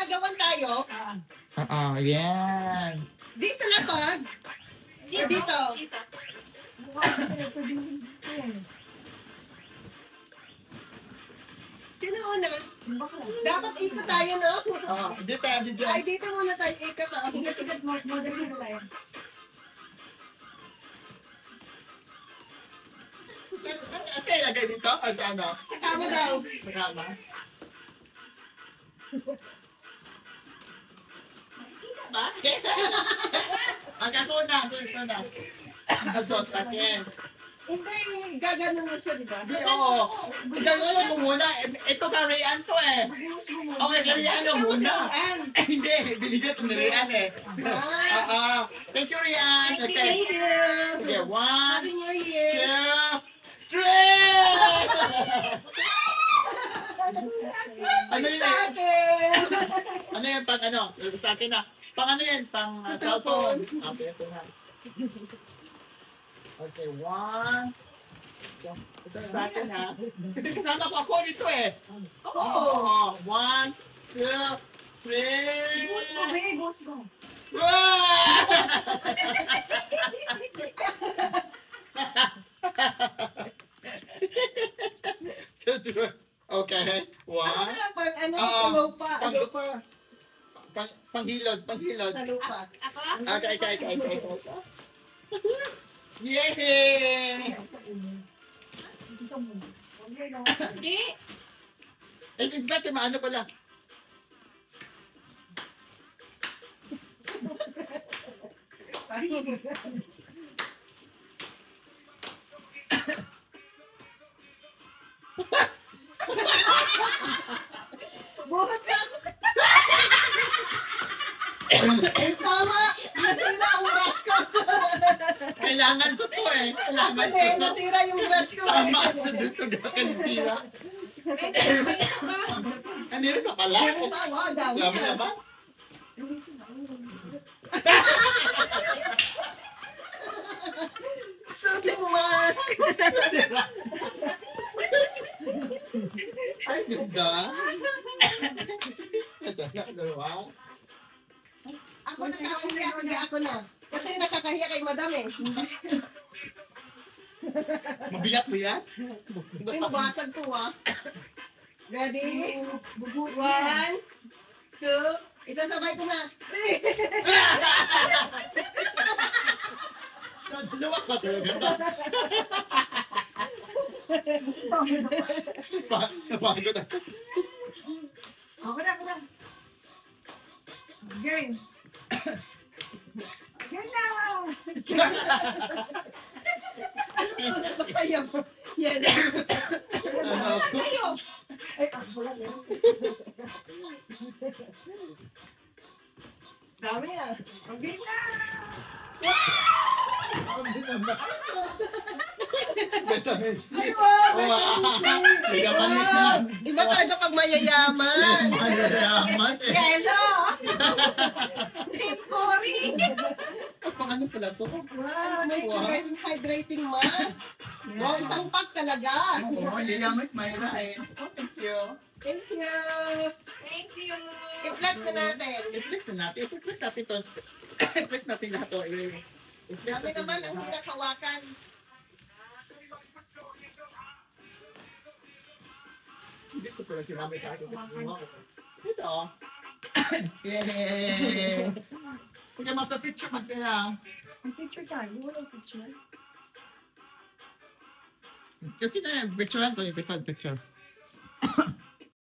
agawan tayo. Yan. Di sa lapag. O dito. Sino una? Dapat ikot tayo, no? Dito, dito. Ay, dito muna tayo ikot. Saan ilagay dito? O sa ano? Sa kama daw. Sa kama? Ba? Ang kakuna, kakuna. Ang sauce akin. Hindi, gaganon mo siya, di ba? Hindi, oo. Gano'n mo muna. Ito kariyan to eh. Okay, kariyan mo muna. Ann. Hindi, binigyan ko ni Rian eh. Thank you, Rian. Okay. Thank you. Okay, 1, Happy New Year. 2, 3! Ano yun? Sa akin. Ano yan pang ano? Sa akin na. Pang ano yan? Pang Sa cellphone. cellphone. Okay, ito na. Okay, 1. Ito sa akin ha. Kasi kasama ko ako dito eh. Oo. 1, 2, 3. Boss mo, be, boss mo. Okay, 1. Pag ano, Oo. sa lupa. Panghilod. Sa lupa. Ako? Okay. Yay! Gusto mo. Hindi. Eh, Miss Betty, maano pala? Bukas na. Tama. Nasira ang brush ko. Kailangan ko to eh. Kailangan ko Hindi, to. nasira yung brush ko. Tama, sa dito gakan sira. Ay, meron ka pala? Tawa, dami Alam mo na yan. ba? Suiting mask. Ay, ganda. Ito na, dalawa. Ako nakakahiya, sige ako na. Kasi nakakahiya kay madam eh. Mabiyak mo yan? Ay, mabasag ko ah. Ready? Bubuhos mo. 1, 2, isasabay ko na. Dalawa pa talaga to. Napagod ako. Ako na. Game. Game na! Masaya mo. Yan. Sa'yo! Ay, ako lang eh. Dami ah. Game na! Vitamin C. Ay, wow! Wow! Yaman ni Sam. Iba talaga pag mayayaman. Yaman eh. Hello! Game Cory! Pang ano pala to? Wow! Moisturizing hydrating mask. Wow, isang pack talaga. Oo, yayaman is Mayra eh. Oh, thank you. Thank you. Thank you! I-flex na natin. I-flex na natin. I-flex natin to. I-flex natin lahat to. I-flex Kami natin naman ang lahat. hirap hawakan. Hindi ko pala sinamay sa akin. Ito oh. Yay! Kaya magpa-picture magkala. Ang picture tayo. Walang picture. Okay na yan. Picture lang ko. Picture.